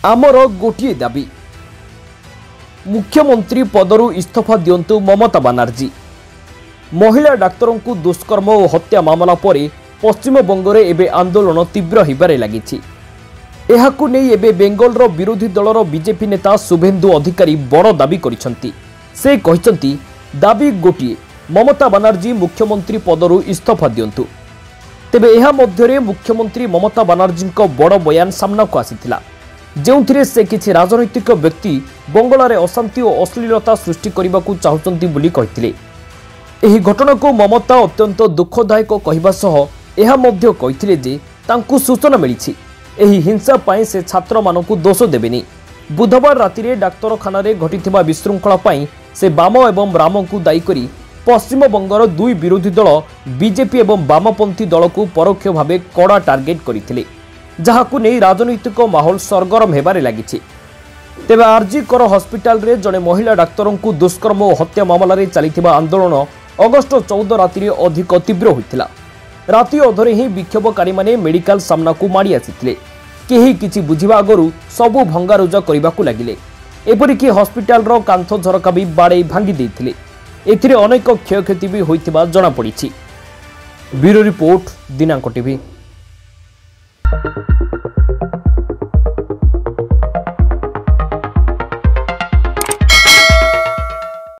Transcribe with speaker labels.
Speaker 1: आमर गोटे दाबी मुख्यमंत्री पदरु इस्तीफा दियंतु ममता बनर्जी। महिला डाक्तरों को दुष्कर्म और हत्या मामला पर पश्चिम बंगरे एबे आंदोलन तीव्र होबारे लागिछि। एहाकु नै एबे बेंगलर विरोधी दलर बीजेपी नेता शुभेन्दु अधिकारी बड़ दाबी करिसंती। से कहिसंती दाबी गोटे ममता बनर्जी मुख्यमंत्री पदरु इस्तीफा दियंतु। तेबे एहा मध्यरे मुख्यमंत्री ममता बनर्जी बड़ बयान सामना को आसीथिला, ଯେଉଁଥିରେ ସେ କିଛି ରାଜନୈତିକ ବ୍ୟକ୍ତି ବଙ୍ଗଳାରେ ଅଶାନ୍ତି ଓ ଅଶ୍ଳୀଳତା ସୃଷ୍ଟି କରିବାକୁ ଚାହୁଁଛନ୍ତି ବୋଲି କହିଥିଲେ। ଏହି ଘଟଣାକୁ ମମତା ଅତ୍ୟନ୍ତ ଦୁଃଖଦାୟକ କହିବା ସହ ଏହା ମଧ୍ୟ କହିଥିଲେ ଯେ ତାଙ୍କୁ ସୂଚନା ମିଳିଛି ଏହି ହିଂସା ପାଇଁ ସେ ଛାତ୍ରମାନଙ୍କୁ ଦୋଷ ଦେବେନି। ବୁଧବାର ରାତିରେ ଡାକ୍ତରଖାନାରେ ଘଟିଥିବା ବିଶୃଙ୍ଖଳା ପାଇଁ ସେ ବାମ ଏବଂ ରାମଙ୍କୁ ଦାୟୀ କରି ପଶ୍ଚିମବଙ୍ଗର ଦୁଇ ବିରୋଧୀ ଦଳ ବିଜେପି ଏବଂ ବାମପନ୍ଥୀ ଦଳକୁ ପରୋକ୍ଷ ଭାବେ କଡ଼ା ଟାର୍ଗେଟ କରିଥିଲେ, जहाकु नहीं राजनैतिक माहौल सरगरम हेबारे लागिछि। तेबे आरजी कर हॉस्पिटल रे जड़े महिला डाक्तरों को दुष्कर्म और हत्या मामला रे चलिथिबा आंदोलन अगस्ट 14 राति अधिक तीव्र होइथिला। राति अधरे ही विक्षोभकारी माने मेडिकल सामना को माड़ी आसीथिले। केही किछि बुझिबा आगरु सबु भंगारुजा करिबाकु लागिले। एपरिकी हॉस्पिटल रो कांथ झरका भी बाड़े भांगी देथिले। एथिरे अनेक क्षयक्षति भी होइथिबा जणा पड़िछि। ब्यूरो रिपोर्ट दिनांक टीवी।